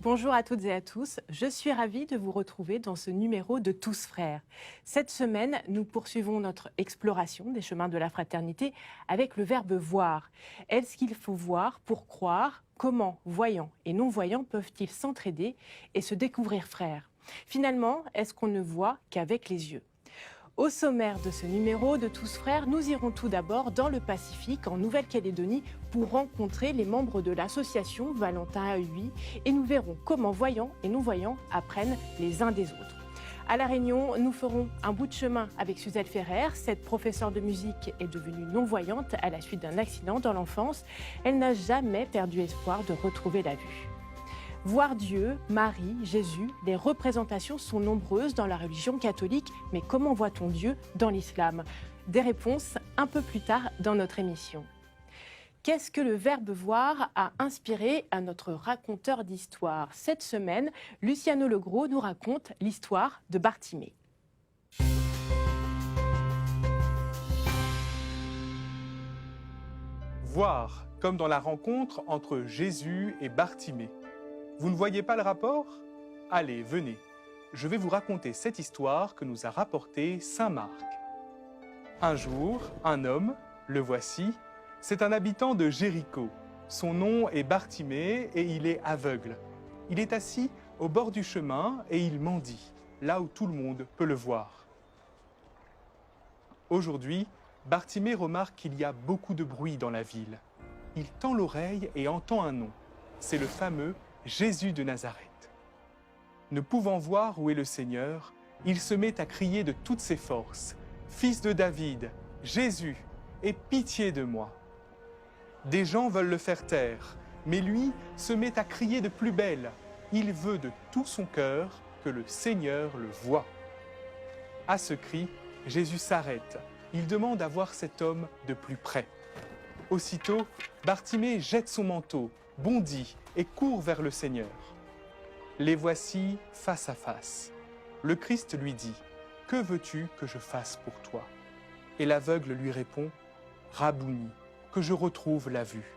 Bonjour à toutes et à tous, je suis ravie de vous retrouver dans ce numéro de Tous Frères. Cette semaine, nous poursuivons notre exploration des chemins de la fraternité avec le verbe voir. Est-ce qu'il faut voir pour croire? Comment voyants et non-voyants peuvent-ils s'entraider et se découvrir frères? Finalement, est-ce qu'on ne voit qu'avec les yeux? Au sommaire de ce numéro de Tous Frères, nous irons tout d'abord dans le Pacifique, en Nouvelle-Calédonie, pour rencontrer les membres de l'association Valentin à Huy et nous verrons comment voyants et non-voyants apprennent les uns des autres. À La Réunion, nous ferons un bout de chemin avec Suzelle Ferrer. Cette professeure de musique est devenue non-voyante à la suite d'un accident dans l'enfance. Elle n'a jamais perdu espoir de retrouver la vue. Voir Dieu, Marie, Jésus, les représentations sont nombreuses dans la religion catholique, mais comment voit-on Dieu dans l'islam? Des réponses un peu plus tard dans notre émission. Qu'est-ce que le verbe voir a inspiré à notre raconteur d'histoire? Cette semaine, Luciano Legros nous raconte l'histoire de Bartimée. Voir, comme dans la rencontre entre Jésus et Bartimée. Vous ne voyez pas le rapport? Allez, venez. Je vais vous raconter cette histoire que nous a rapportée saint Marc. Un jour, un homme, le voici, c'est un habitant de Jéricho. Son nom est Bartimée et il est aveugle. Il est assis au bord du chemin et il mendie, là où tout le monde peut le voir. Aujourd'hui, Bartimée remarque qu'il y a beaucoup de bruit dans la ville. Il tend l'oreille et entend un nom. C'est le fameux Jésus de Nazareth. Ne pouvant voir où est le Seigneur, il se met à crier de toutes ses forces, « Fils de David, Jésus, aie pitié de moi !» Des gens veulent le faire taire, mais lui se met à crier de plus belle. Il veut de tout son cœur que le Seigneur le voie. À ce cri, Jésus s'arrête. Il demande à voir cet homme de plus près. Aussitôt, Bartimée jette son manteau, bondit et court vers le Seigneur. Les voici face à face. Le Christ lui dit, « Que veux-tu que je fasse pour toi ?» Et l'aveugle lui répond, « Rabouni, que je retrouve la vue. »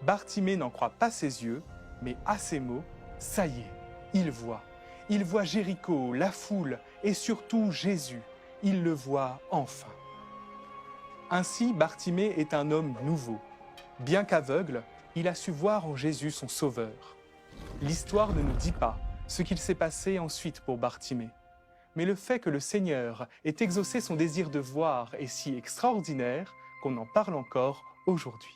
Bartimée n'en croit pas ses yeux, mais à ces mots, ça y est, il voit. Il voit Jéricho, la foule et surtout Jésus. Il le voit enfin. Ainsi, Bartimée est un homme nouveau. Bien qu'aveugle, il a su voir en Jésus son sauveur. L'histoire ne nous dit pas ce qu'il s'est passé ensuite pour Bartimée. Mais le fait que le Seigneur ait exaucé son désir de voir est si extraordinaire qu'on en parle encore aujourd'hui.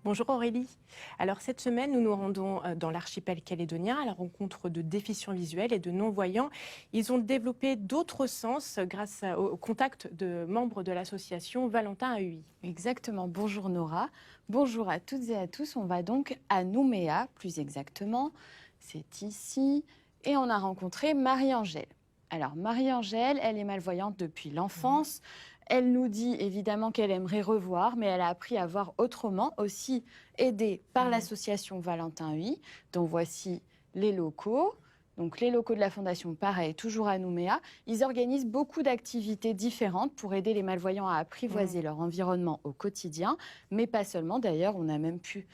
Bonjour Aurélie. Alors cette semaine, nous nous rendons dans l'archipel calédonien à la rencontre de déficients visuels et de non-voyants. Ils ont développé d'autres sens grâce au contact de membres de l'association Valentin à Huy. Exactement. Bonjour Nora. Bonjour à toutes et à tous. On va donc à Nouméa, plus exactement. C'est ici. Et on a rencontré Marie-Angèle. Alors Marie-Angèle, elle est malvoyante depuis l'enfance. Elle nous dit évidemment qu'elle aimerait revoir, mais elle a appris à voir autrement, aussi aidée par l'association Valentin Huy, dont voici les locaux. Donc les locaux de la Fondation, pareil, toujours à Nouméa. Ils organisent beaucoup d'activités différentes pour aider les malvoyants à apprivoiser leur environnement au quotidien, mais pas seulement. D'ailleurs, on a même pu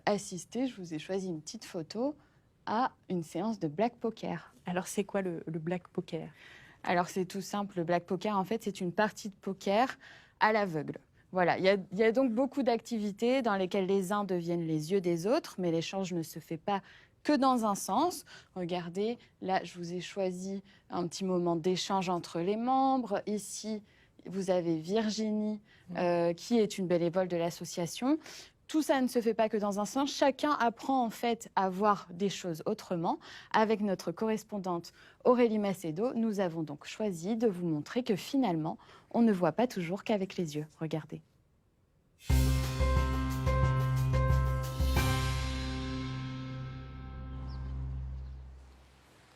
assister, je vous ai choisi une petite photo, à une séance de black poker. Alors c'est quoi le black poker? Alors c'est tout simple, le black poker, en fait, c'est une partie de poker à l'aveugle. Voilà, il y a donc beaucoup d'activités dans lesquelles les uns deviennent les yeux des autres, mais l'échange ne se fait pas que dans un sens. Regardez, là, je vous ai choisi un petit moment d'échange entre les membres. Ici, vous avez Virginie, qui est une bénévole de l'association. Tout ça ne se fait pas que dans un sens. Chacun apprend en fait à voir des choses autrement. Avec notre correspondante Aurélie Macedo, nous avons donc choisi de vous montrer que finalement, on ne voit pas toujours qu'avec les yeux. Regardez.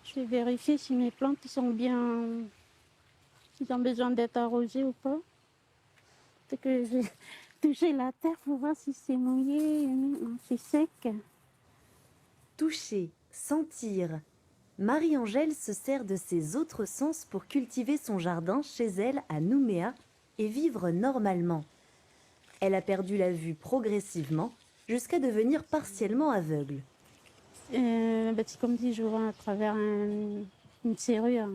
Je vais vérifier si mes plantes sont bien, ils ont besoin d'être arrosées ou pas. C'est que j'ai touché la terre pour voir si c'est mouillé, non, c'est sec. Toucher, sentir. Marie-Angèle se sert de ses autres sens pour cultiver son jardin chez elle à Nouméa et vivre normalement. Elle a perdu la vue progressivement, jusqu'à devenir partiellement aveugle. C'est comme si je vois à travers une serrure.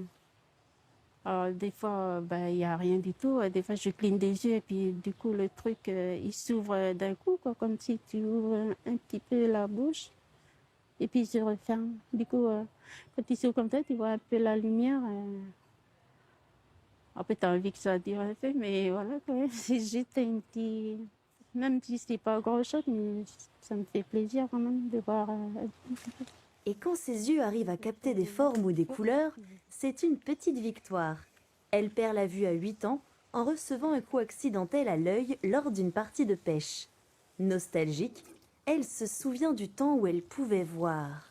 Alors, des fois, il n'y a rien du tout. Des fois, je cligne des yeux et puis du coup, le truc, il s'ouvre d'un coup, quoi, comme si tu ouvres un petit peu la bouche et puis il se referme. Du coup, quand il s'ouvre comme ça, tu vois un peu la lumière. Après, tu as envie que ça dure un peu, mais voilà, quand même, c'est juste un petit... Même si c'est pas grand-chose, mais ça me fait plaisir quand même de voir... Et quand ses yeux arrivent à capter des formes ou des couleurs, c'est une petite victoire. Elle perd la vue à 8 ans en recevant un coup accidentel à l'œil lors d'une partie de pêche. Nostalgique, elle se souvient du temps où elle pouvait voir.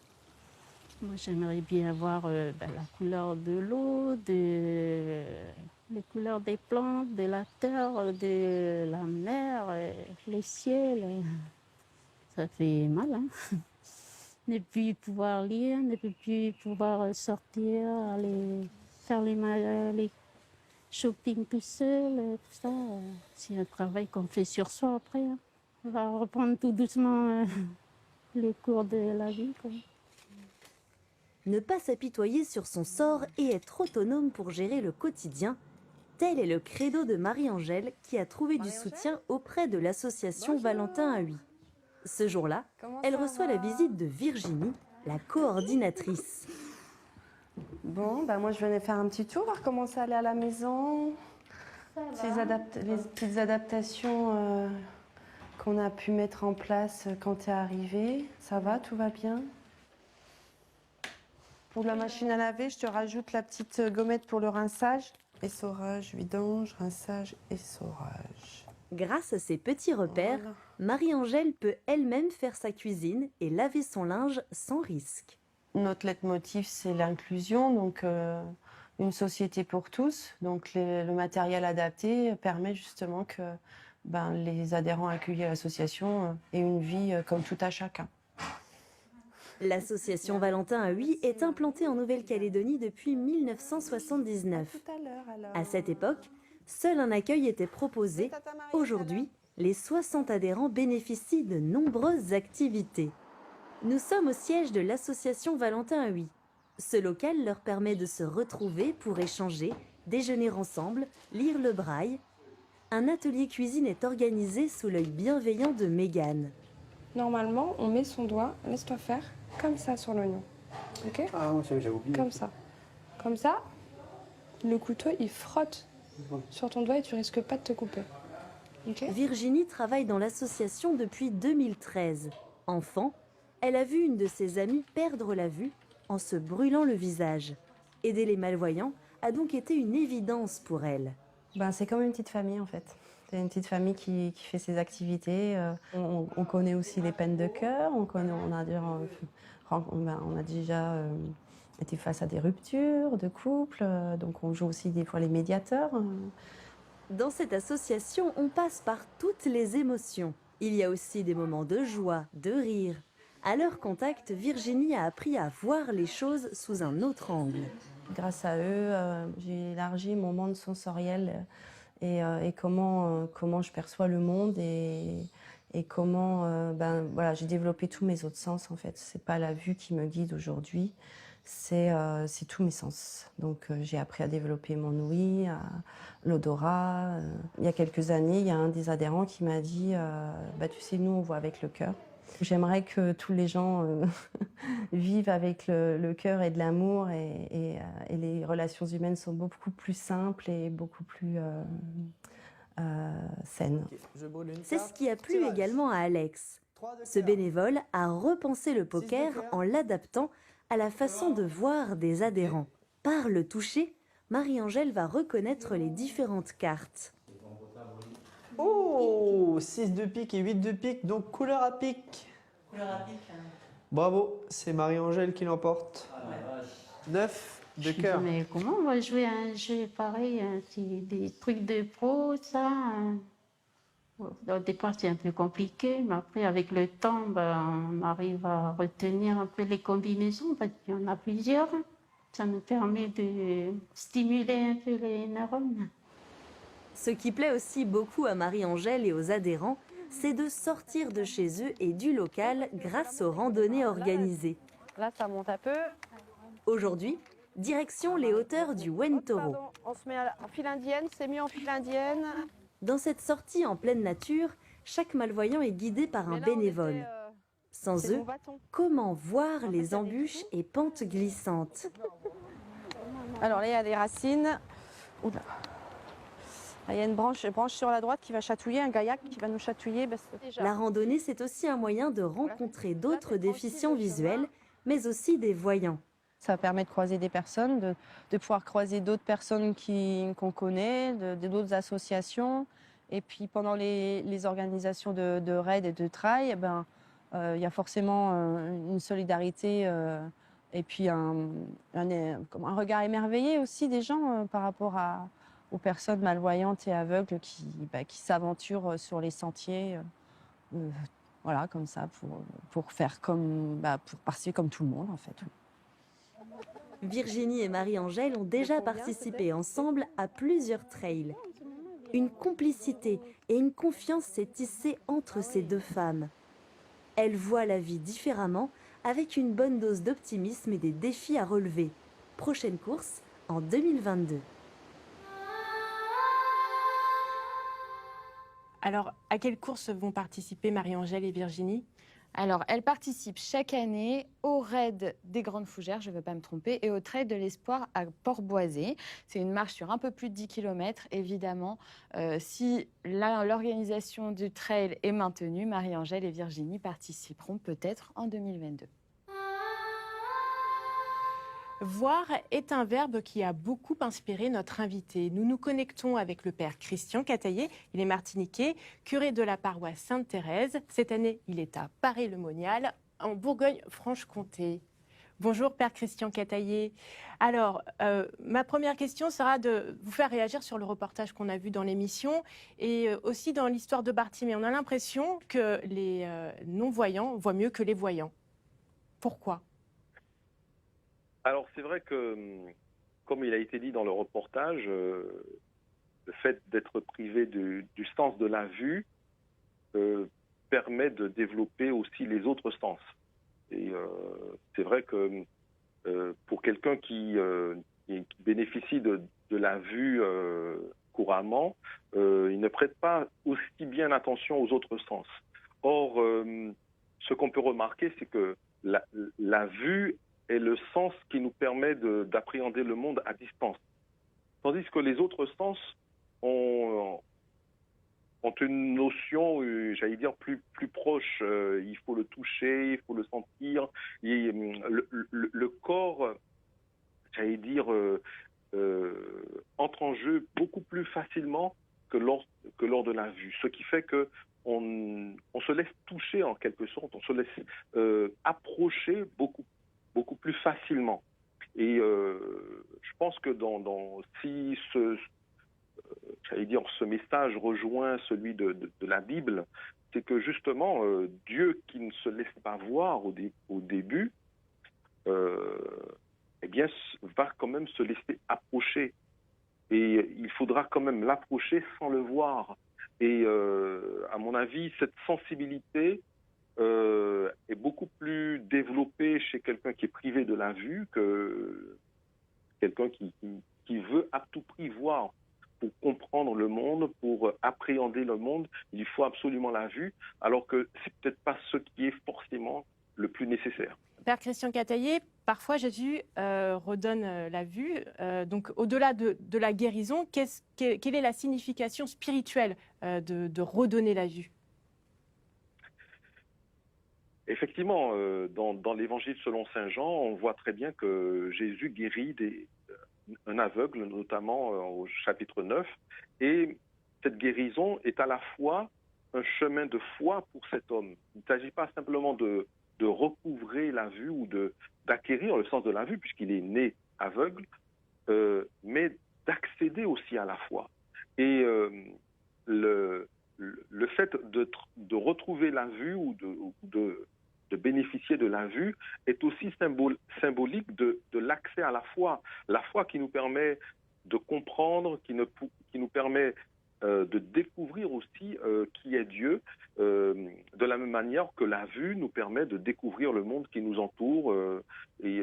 Moi, j'aimerais bien voir la couleur de l'eau, les couleurs des plantes, de la terre, de la mer, le ciel. Ça fait mal, hein? Ne plus pouvoir lire, ne plus pouvoir sortir, aller faire les shopping tout seul, tout ça. C'est un travail qu'on fait sur soi après, hein. On va reprendre tout doucement les cours de la vie, quoi. Ne pas s'apitoyer sur son sort et être autonome pour gérer le quotidien, tel est le credo de Marie-Angèle qui a trouvé du soutien auprès de l'association Valentin à Huy. Ce jour-là, elle reçoit la visite de Virginie, la coordinatrice. Bon, moi je venais faire un petit tour, voir comment ça allait à la maison. Les petites adaptations qu'on a pu mettre en place quand tu es arrivée. Ça va, tout va bien? Pour la machine à laver, je te rajoute la petite gommette pour le rinçage. Essorage, vidange, rinçage, essorage. Grâce à ces petits repères, Voilà. Marie-Angèle peut elle-même faire sa cuisine et laver son linge sans risque. Notre leitmotiv, c'est l'inclusion, donc une société pour tous. Donc le matériel adapté permet justement que les adhérents accueillis à l'association aient une vie comme tout à chacun. L'association Valentin à Huy est implantée en Nouvelle-Calédonie depuis 1979. À cette époque, seul un accueil était proposé. Aujourd'hui, les 60 adhérents bénéficient de nombreuses activités. Nous sommes au siège de l'association Valentin à Huy. Ce local leur permet de se retrouver pour échanger, déjeuner ensemble, lire le braille. Un atelier cuisine est organisé sous l'œil bienveillant de Mégane. Normalement, on met son doigt, laisse-toi faire, comme ça sur l'oignon. Ok? Ah non, j'ai oublié. Comme ça. Comme ça, le couteau, il frotte sur ton doigt et tu risques pas de te couper. Ok? Virginie travaille dans l'association depuis 2013. Enfant, elle a vu une de ses amies perdre la vue en se brûlant le visage. Aider les malvoyants a donc été une évidence pour elle. C'est comme une petite famille en fait. C'est une petite famille qui fait ses activités. On connaît aussi les peines de cœur. On a déjà été face à des ruptures de couple. Donc on joue aussi des fois les médiateurs. Dans cette association, on passe par toutes les émotions. Il y a aussi des moments de joie, de rire. À leur contact, Virginie a appris à voir les choses sous un autre angle. Grâce à eux, j'ai élargi mon monde sensoriel et comment je perçois le monde et comment j'ai développé tous mes autres sens en fait. C'est pas la vue qui me guide aujourd'hui, c'est tous mes sens. Donc j'ai appris à développer mon ouïe, l'odorat. Il y a quelques années, il y a un des adhérents qui m'a dit tu sais, nous on voit avec le cœur. J'aimerais que tous les gens vivent avec le cœur et de l'amour et les relations humaines sont beaucoup plus simples et beaucoup plus saines. C'est ce qui a plu également à Alex. Ce bénévole a repensé le poker en l'adaptant à la façon de voir des adhérents. Par le toucher, Marie-Angèle va reconnaître les différentes cartes. Oh, 6 de pique et 8 de pique, donc couleur à pique. Bravo, c'est Marie-Angèle qui l'emporte. 9 de cœur. Mais comment on va jouer à un jeu pareil, hein, c'est des trucs de pro, ça. Au départ, c'est un peu compliqué, mais après, avec le temps, on arrive à retenir un peu les combinaisons, parce qu'il y en a plusieurs. Ça nous permet de stimuler un peu les neurones. Ce qui plaît aussi beaucoup à Marie-Angèle et aux adhérents, c'est de sortir de chez eux et du local grâce aux randonnées organisées. Là, ça monte un peu. Aujourd'hui, direction les hauteurs du Wentoro. On se met en file indienne, c'est mieux en file indienne. Dans cette sortie en pleine nature, chaque malvoyant est guidé par un bénévole. Sans eux, comment voir les embûches et pentes glissantes? Alors là, il y a des racines. Oula. Là, il y a une branche sur la droite qui va chatouiller, un gaillac qui va nous chatouiller. La randonnée, c'est aussi un moyen de rencontrer d'autres déficients visuels, mais aussi des voyants. Ça permet de croiser des personnes, de pouvoir croiser d'autres personnes qu'on connaît, d'autres associations. Et puis pendant les organisations de raids et de trail, il y a forcément une solidarité et puis un regard émerveillé aussi des gens par rapport aux personnes malvoyantes et aveugles qui s'aventurent sur les sentiers, voilà, comme ça, pour faire pour participer comme tout le monde en fait. Virginie et Marie-Angèle ont déjà participé ensemble à plusieurs trails. Une complicité et une confiance s'est tissée entre ces deux femmes. Elles voient la vie différemment, avec une bonne dose d'optimisme et des défis à relever. Prochaine course en 2022. Alors, à quelle course vont participer Marie-Angèle et Virginie? Alors, elles participent chaque année au raid des Grandes Fougères, je ne veux pas me tromper, et au trail de l'Espoir à Port-Boisé. C'est une marche sur un peu plus de 10 km. Évidemment, si l'organisation du trail est maintenue, Marie-Angèle et Virginie participeront peut-être en 2022. Voir est un verbe qui a beaucoup inspiré notre invité. Nous nous connectons avec le père Christian Cataillé. Il est martiniquais, curé de la paroisse Sainte-Thérèse. Cette année, il est à Paray-le-Monial, en Bourgogne-Franche-Comté. Bonjour, père Christian Cataillé. Alors, ma première question sera de vous faire réagir sur le reportage qu'on a vu dans l'émission et aussi dans l'histoire de Bartimée. On a l'impression que les non-voyants voient mieux que les voyants. Pourquoi ? Alors c'est vrai que, comme il a été dit dans le reportage, le fait d'être privé du sens de la vue permet de développer aussi les autres sens. Et c'est vrai que pour quelqu'un qui bénéficie de la vue couramment, il ne prête pas aussi bien attention aux autres sens. Or, ce qu'on peut remarquer, c'est que la vue est le sens qui nous permet d'appréhender le monde à distance. Tandis que les autres sens ont une notion, j'allais dire, plus proche. Il faut le toucher, il faut le sentir. Le corps, j'allais dire, entre en jeu beaucoup plus facilement que lors de la vue. Ce qui fait que on se laisse toucher en quelque sorte, on se laisse approcher beaucoup plus facilement. Et je pense que si ce message rejoint celui de la Bible, c'est que justement Dieu qui ne se laisse pas voir au début, eh bien va quand même se laisser approcher. Et il faudra quand même l'approcher sans le voir. Et à mon avis, cette sensibilité est beaucoup plus développée chez quelqu'un qui est privé de la vue que quelqu'un qui veut à tout prix voir. Pour comprendre le monde, pour appréhender le monde, il faut absolument la vue, alors que c'est peut-être pas ce qui est forcément le plus nécessaire. Père Christian Cataillé, parfois Jésus redonne la vue. Donc, au-delà de la guérison, quelle est la signification spirituelle de redonner la vue ? Effectivement, dans l'Évangile selon saint Jean, on voit très bien que Jésus guérit un aveugle, notamment au chapitre 9. Et cette guérison est à la fois un chemin de foi pour cet homme. Il ne s'agit pas simplement de recouvrer la vue ou d'acquérir le sens de la vue, puisqu'il est né aveugle, mais d'accéder aussi à la foi. Et le fait de retrouver la vue ou de bénéficier de la vue est aussi symbolique de l'accès à la foi qui nous permet de comprendre, qui nous permet de découvrir aussi qui est Dieu, de la même manière que la vue nous permet de découvrir le monde qui nous entoure et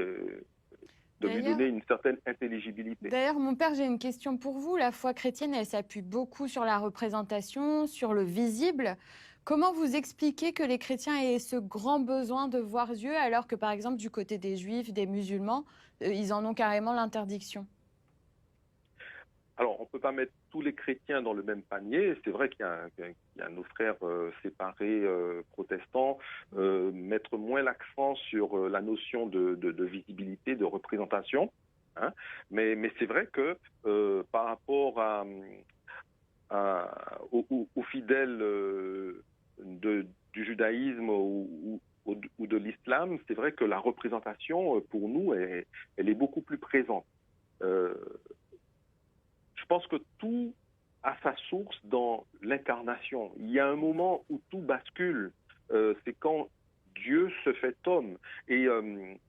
de lui donner une certaine intelligibilité. D'ailleurs, mon père, j'ai une question pour vous. La foi chrétienne, elle s'appuie beaucoup sur la représentation, sur le visible. Comment vous expliquez que les chrétiens aient ce grand besoin de voir Dieu, alors que, par exemple, du côté des juifs, des musulmans, ils en ont carrément l'interdiction? Alors, on ne peut pas mettre tous les chrétiens dans le même panier. C'est vrai qu'il y a nos frères séparés protestants, mettre moins l'accent sur la notion de visibilité, de représentation. Hein. Mais c'est vrai que par rapport aux fidèles du judaïsme ou de l'islam, c'est vrai que la représentation, pour nous, elle est beaucoup plus présente. Je pense que tout a sa source dans l'incarnation. Il y a un moment où tout bascule. C'est quand Dieu se fait homme. Et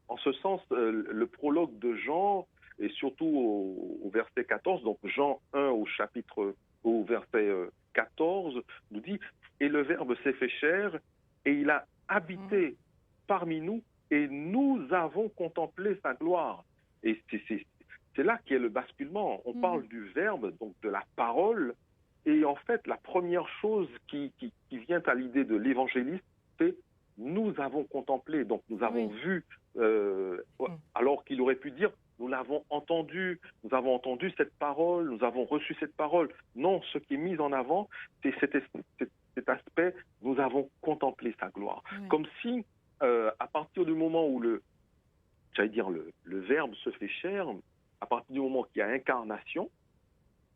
en ce sens, le prologue de Jean, et surtout au verset 14, donc Jean 1 au verset 14, nous dit « Et le Verbe s'est fait chair, et il a habité parmi nous, et nous avons contemplé sa gloire. » Et c'est là qu'est le basculement. On parle du Verbe, donc de la parole, et en fait, la première chose qui vient à l'idée de l'évangéliste, c'est « nous avons contemplé », donc nous avons vu, alors qu'il aurait pu dire « nous l'avons entendu, nous avons entendu cette parole, nous avons reçu cette parole ». Non, ce qui est mis en avant, c'est cet aspect « nous avons contemplé sa gloire ». Comme si, à partir du moment où le Verbe se fait chair, à partir du moment qu'il y a incarnation,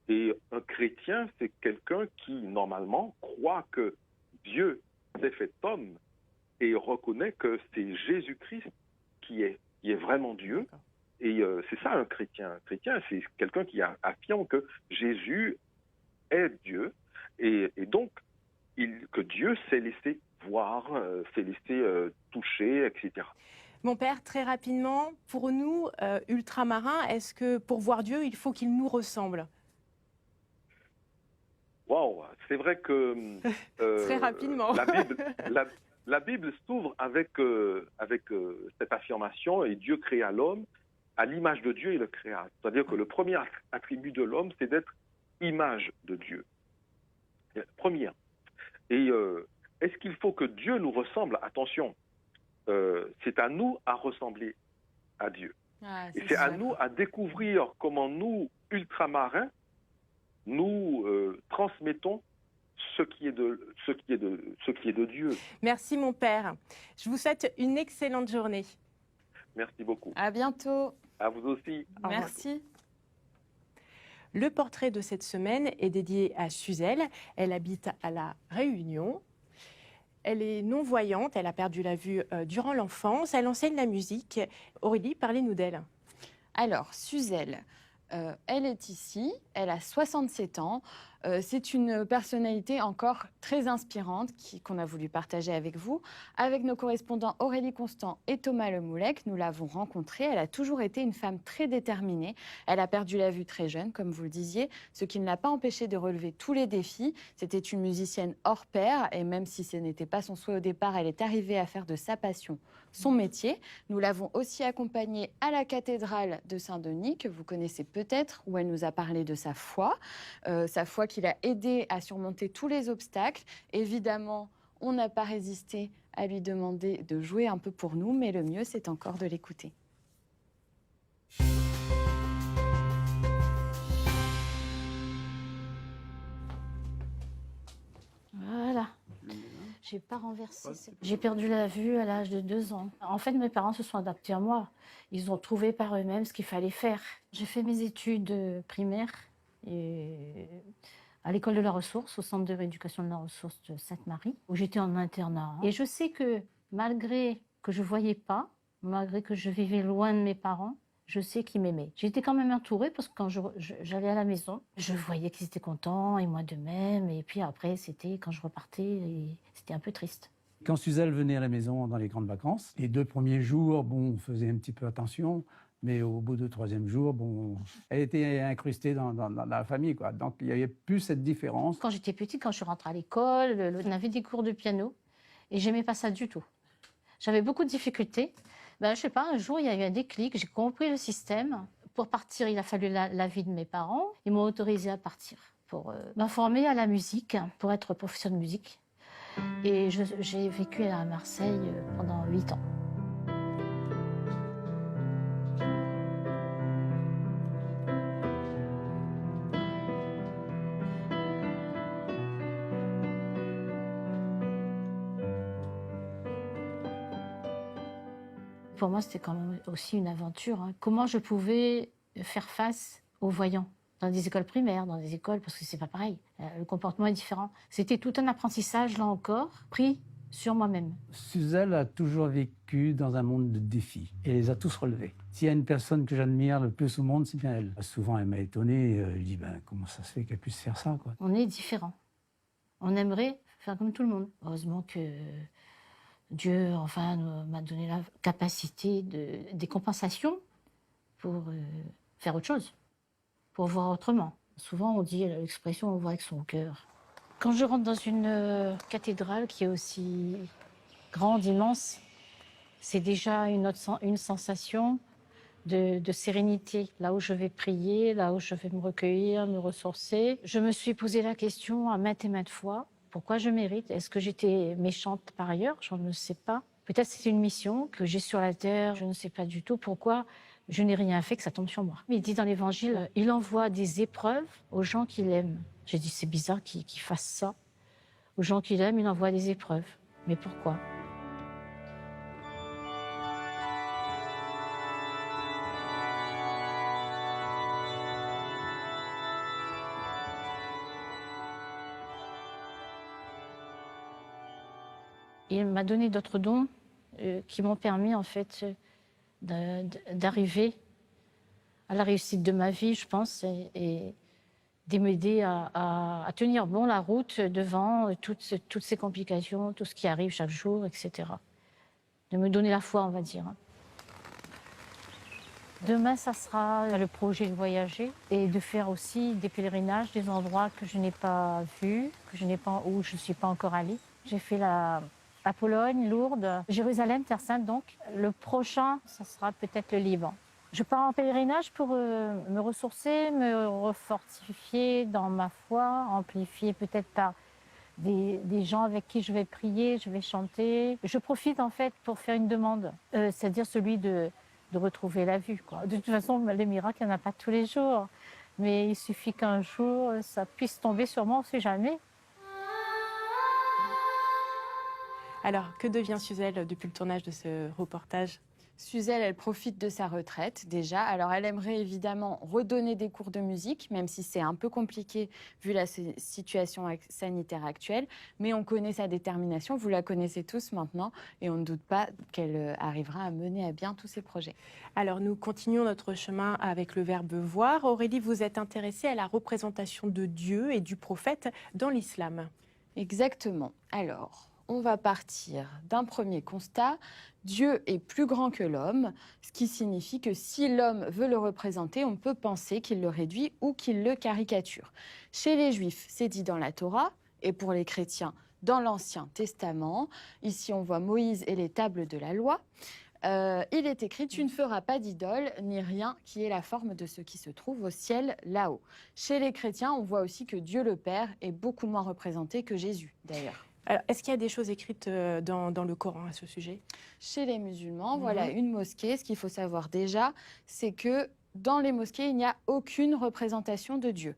et un chrétien, c'est quelqu'un qui, normalement, croit que Dieu s'est fait homme et reconnaît que c'est Jésus-Christ qui est vraiment Dieu. Et c'est ça un chrétien. Un chrétien, c'est quelqu'un qui affirme que Jésus est Dieu et donc que Dieu s'est laissé voir, s'est laissé toucher, etc. Mon père, très rapidement, pour nous, ultramarins, est-ce que pour voir Dieu, il faut qu'il nous ressemble? Waouh, c'est vrai que très rapidement. la Bible s'ouvre avec cette affirmation, et Dieu créa l'homme à l'image de Dieu, il le créa. C'est-à-dire que le premier attribut de l'homme, c'est d'être image de Dieu. Première. Et est-ce qu'il faut que Dieu nous ressemble? Attention, c'est à nous à ressembler à Dieu. Et c'est à nous à découvrir comment nous, ultramarins, nous transmettons ce qui est de Dieu. Merci mon père. Je vous souhaite une excellente journée. Merci beaucoup. À bientôt. À vous aussi. Merci. Le portrait de cette semaine est dédié à Suzelle. Elle habite à La Réunion. Elle est non-voyante, elle a perdu la vue durant l'enfance. Elle enseigne la musique. Aurélie, parlez-nous d'elle. Alors, Suzelle, elle est ici, elle a 67 ans. C'est une personnalité encore très inspirante qu'on a voulu partager avec vous. Avec nos correspondants Aurélie Constant et Thomas Lemoulec, nous l'avons rencontrée. Elle a toujours été une femme très déterminée. Elle a perdu la vue très jeune, comme vous le disiez, ce qui ne l'a pas empêchée de relever tous les défis. C'était une musicienne hors pair et même si ce n'était pas son souhait au départ, elle est arrivée à faire de sa passion son métier. Nous l'avons aussi accompagnée à la cathédrale de Saint-Denis, que vous connaissez peut-être, où elle nous a parlé de sa foi qui l'a aidé à surmonter tous les obstacles. Évidemment, on n'a pas résisté à lui demander de jouer un peu pour nous, mais le mieux, c'est encore de l'écouter. Voilà. J'ai pas renversé. J'ai perdu la vue à l'âge de 2 ans. En fait, mes parents se sont adaptés à moi. Ils ont trouvé par eux-mêmes ce qu'il fallait faire. J'ai fait mes études primaires et à l'école de la ressource, au centre de rééducation de la ressource de Sainte-Marie, où j'étais en internat. Et je sais que malgré que je voyais pas, malgré que je vivais loin de mes parents, je sais qu'ils m'aimaient. J'étais quand même entourée parce que quand j'allais à la maison, je voyais qu'ils étaient contents et moi de même. Et puis après, c'était quand je repartais, c'était un peu triste. Quand Suzelle venait à la maison dans les grandes vacances, les 2 premiers jours, on faisait un petit peu attention. Mais au bout du 3e jour, bon, elle était incrustée dans la famille, quoi. Donc il n'y avait plus cette différence. Quand j'étais petite, quand je suis rentrée à l'école, on avait des cours de piano et j'aimais pas ça du tout. J'avais beaucoup de difficultés. Ben, je sais pas, un jour, il y a eu un déclic, j'ai compris le système. Pour partir, il a fallu l'avis de mes parents. Ils m'ont autorisée à partir pour m'informer à la musique, pour être professeure de musique. Et j'ai vécu à Marseille pendant 8 ans. Pour moi, c'était quand même aussi une aventure. Hein. Comment je pouvais faire face aux voyants dans des écoles primaires, dans des écoles, parce que c'est pas pareil. Le comportement est différent. C'était tout un apprentissage, là encore, pris sur moi-même. Suzelle a toujours vécu dans un monde de défis et les a tous relevés. S'il y a une personne que j'admire le plus au monde, c'est bien elle. Souvent, elle m'a étonné. Je dis, comment ça se fait qu'elle puisse faire ça, quoi. On est différents. On aimerait faire comme tout le monde. Heureusement que Dieu, enfin, m'a donné la capacité des compensations pour faire autre chose, pour voir autrement. Souvent, on dit l'expression « on voit avec son cœur ». Quand je rentre dans une cathédrale qui est aussi grande, immense, c'est déjà une sensation de sérénité. Là où je vais prier, là où je vais me recueillir, me ressourcer. Je me suis posé la question à maintes et maintes fois. Pourquoi je mérite? Est-ce que j'étais méchante par ailleurs? Je ne sais pas. Peut-être c'est une mission que j'ai sur la terre. Je ne sais pas du tout pourquoi je n'ai rien fait que ça tombe sur moi. Il dit dans l'Évangile, il envoie des épreuves aux gens qu'il aime. J'ai dit, c'est bizarre qu'il fasse ça. Aux gens qu'il aime, il envoie des épreuves. Mais pourquoi? Il m'a donné d'autres dons qui m'ont permis, en fait, d'arriver à la réussite de ma vie, je pense, et de m'aider à tenir bon la route devant toutes ces complications, tout ce qui arrive chaque jour, etc. De me donner la foi, on va dire. Demain, ça sera le projet de voyager et de faire aussi des pèlerinages, des endroits que je n'ai pas vus, où je ne suis pas encore allée. J'ai fait la Pologne, Lourdes, Jérusalem, Terre Sainte, donc. Le prochain, ça sera peut-être le Liban. Je pars en pèlerinage pour me ressourcer, me refortifier dans ma foi, amplifier peut-être par des gens avec qui je vais prier, je vais chanter. Je profite en fait pour faire une demande, c'est-à-dire celui de retrouver la vue, quoi. De toute façon, les miracles, il n'y en a pas tous les jours. Mais il suffit qu'un jour, ça puisse tomber sur moi, on ne sait jamais. Alors, que devient Suzelle depuis le tournage de ce reportage? Suzelle, elle profite de sa retraite déjà. Alors, elle aimerait évidemment redonner des cours de musique, même si c'est un peu compliqué vu la situation sanitaire actuelle. Mais on connaît sa détermination, vous la connaissez tous maintenant, et on ne doute pas qu'elle arrivera à mener à bien tous ses projets. Alors, nous continuons notre chemin avec le verbe voir. Aurélie, vous êtes intéressée à la représentation de Dieu et du prophète dans l'islam. Exactement. Alors, on va partir d'un premier constat. Dieu est plus grand que l'homme, ce qui signifie que si l'homme veut le représenter, on peut penser qu'il le réduit ou qu'il le caricature. Chez les Juifs, c'est dit dans la Torah, et pour les chrétiens, dans l'Ancien Testament. Ici, on voit Moïse et les tables de la loi. Il est écrit « Tu ne feras pas d'idole, ni rien qui ait la forme de ce qui se trouve au ciel là-haut ». Chez les chrétiens, on voit aussi que Dieu le Père est beaucoup moins représenté que Jésus, d'ailleurs. Alors, est-ce qu'il y a des choses écrites dans le Coran à ce sujet? Chez les musulmans, voilà une mosquée. Ce qu'il faut savoir déjà, c'est que dans les mosquées, il n'y a aucune représentation de Dieu.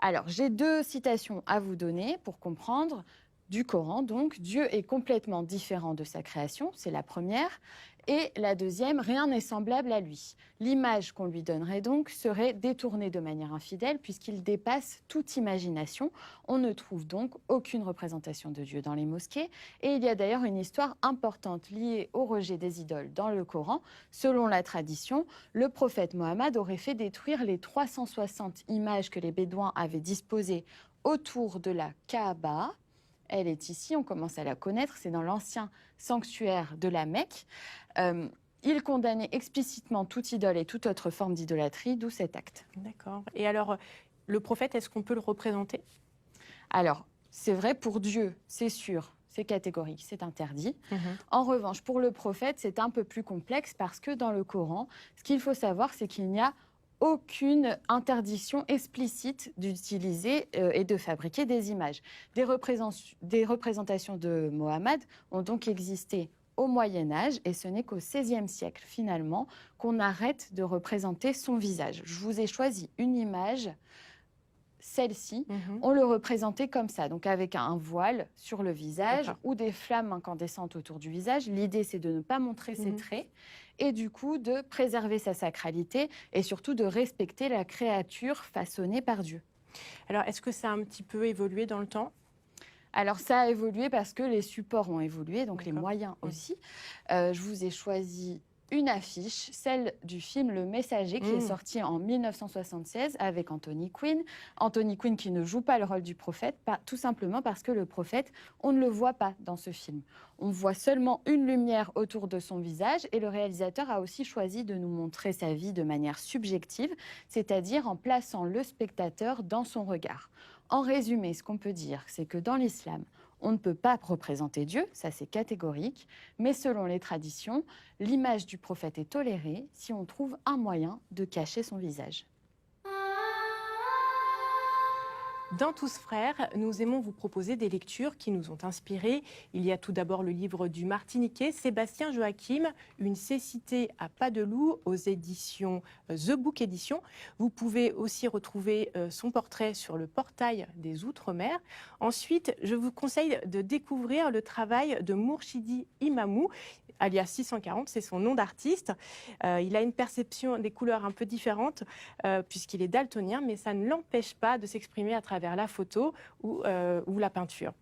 Alors, j'ai 2 citations à vous donner pour comprendre. Du Coran, donc, Dieu est complètement différent de sa création, c'est la première. Et la deuxième, rien n'est semblable à lui. L'image qu'on lui donnerait donc serait détournée de manière infidèle puisqu'il dépasse toute imagination. On ne trouve donc aucune représentation de Dieu dans les mosquées. Et il y a d'ailleurs une histoire importante liée au rejet des idoles dans le Coran. Selon la tradition, le prophète Mohammed aurait fait détruire les 360 images que les Bédouins avaient disposées autour de la Kaaba. Elle est ici, on commence à la connaître, c'est dans l'ancien sanctuaire de la Mecque. Il condamnait explicitement toute idole et toute autre forme d'idolâtrie, d'où cet acte. D'accord. Et alors, le prophète, est-ce qu'on peut le représenter? Alors, c'est vrai pour Dieu, c'est sûr, c'est catégorique, c'est interdit. En revanche, pour le prophète, c'est un peu plus complexe parce que dans le Coran, ce qu'il faut savoir, c'est qu'il n'y a aucune interdiction explicite d'utiliser et de fabriquer des images. Des représentations de Mohammed ont donc existé au Moyen-Âge et ce n'est qu'au XVIe siècle, finalement, qu'on arrête de représenter son visage. Je vous ai choisi une image, celle-ci, on le représentait comme ça, donc avec un voile sur le visage ou des flammes incandescentes autour du visage. L'idée, c'est de ne pas montrer ses traits et du coup de préserver sa sacralité et surtout de respecter la créature façonnée par Dieu. Alors, est-ce que ça a un petit peu évolué dans le temps? Alors, ça a évolué parce que les supports ont évolué, donc les moyens aussi. Je vous ai choisi une affiche, celle du film Le Messager, qui est sorti en 1976 avec Anthony Quinn. Anthony Quinn qui ne joue pas le rôle du prophète, tout simplement parce que le prophète, on ne le voit pas dans ce film. On voit seulement une lumière autour de son visage et le réalisateur a aussi choisi de nous montrer sa vie de manière subjective, c'est-à-dire en plaçant le spectateur dans son regard. En résumé, ce qu'on peut dire, c'est que dans l'islam, on ne peut pas représenter Dieu, ça c'est catégorique, mais selon les traditions, l'image du prophète est tolérée si on trouve un moyen de cacher son visage. Dans Tous Frères, nous aimons vous proposer des lectures qui nous ont inspirés. Il y a tout d'abord le livre du Martiniquais Sébastien Joachim, Une cécité à pas de loup, aux éditions The Book Edition. Vous pouvez aussi retrouver son portrait sur le portail des Outre-mer. Ensuite, je vous conseille de découvrir le travail de Mourchidi Imamou, alias 640, c'est son nom d'artiste. Il a une perception des couleurs un peu différente puisqu'il est daltonien, mais ça ne l'empêche pas de s'exprimer à travers la photo ou la peinture.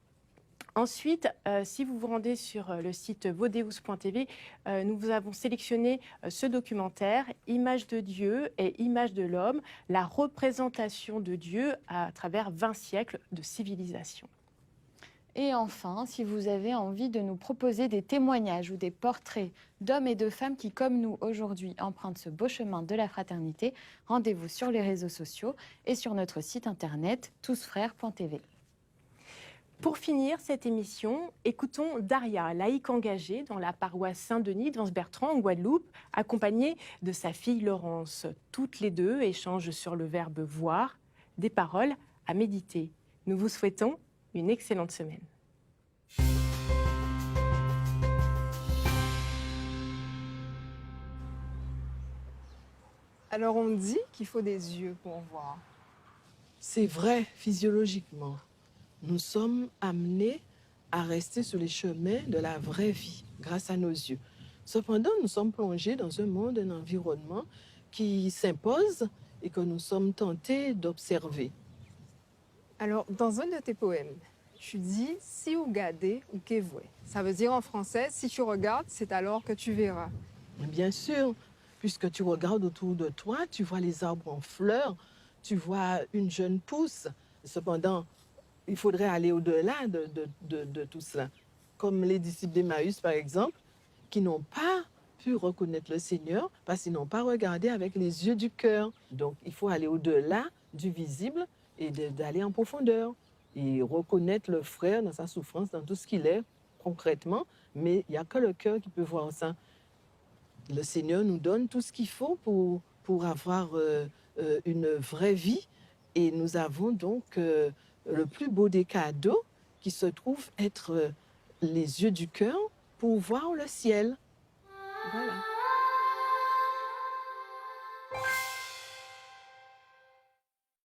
Ensuite, si vous vous rendez sur le site vodeus.tv, nous vous avons sélectionné ce documentaire, Images de Dieu et Images de l'homme, la représentation de Dieu à travers 20 siècles de civilisation. Et enfin, si vous avez envie de nous proposer des témoignages ou des portraits d'hommes et de femmes qui, comme nous aujourd'hui, empruntent ce beau chemin de la fraternité, rendez-vous sur les réseaux sociaux et sur notre site internet tousfrères.tv. Pour finir cette émission, écoutons Daria, laïque engagée dans la paroisse Saint-Denis d'Anse-Bertrand en Guadeloupe, accompagnée de sa fille Laurence. Toutes les deux échangent sur le verbe voir, des paroles à méditer. Nous vous souhaitons une excellente semaine. Alors on dit qu'il faut des yeux pour voir. C'est vrai, physiologiquement. Nous sommes amenés à rester sur les chemins de la vraie vie grâce à nos yeux. Cependant, nous sommes plongés dans un monde, un environnement qui s'impose et que nous sommes tentés d'observer. Alors, dans un de tes poèmes, tu dis « si vous regardez ou que vous ». Ça veut dire en français « si tu regardes, c'est alors que tu verras ». Bien sûr, puisque tu regardes autour de toi, tu vois les arbres en fleurs, tu vois une jeune pousse. Cependant, il faudrait aller au-delà de tout cela. Comme les disciples d'Emmaüs, par exemple, qui n'ont pas pu reconnaître le Seigneur parce qu'ils n'ont pas regardé avec les yeux du cœur. Donc, il faut aller au-delà du visible et d'aller en profondeur et reconnaître le frère dans sa souffrance, dans tout ce qu'il est concrètement, mais il n'y a que le cœur qui peut voir ça. Le Seigneur nous donne tout ce qu'il faut pour avoir une vraie vie et nous avons donc le plus beau des cadeaux qui se trouve être les yeux du cœur pour voir le ciel.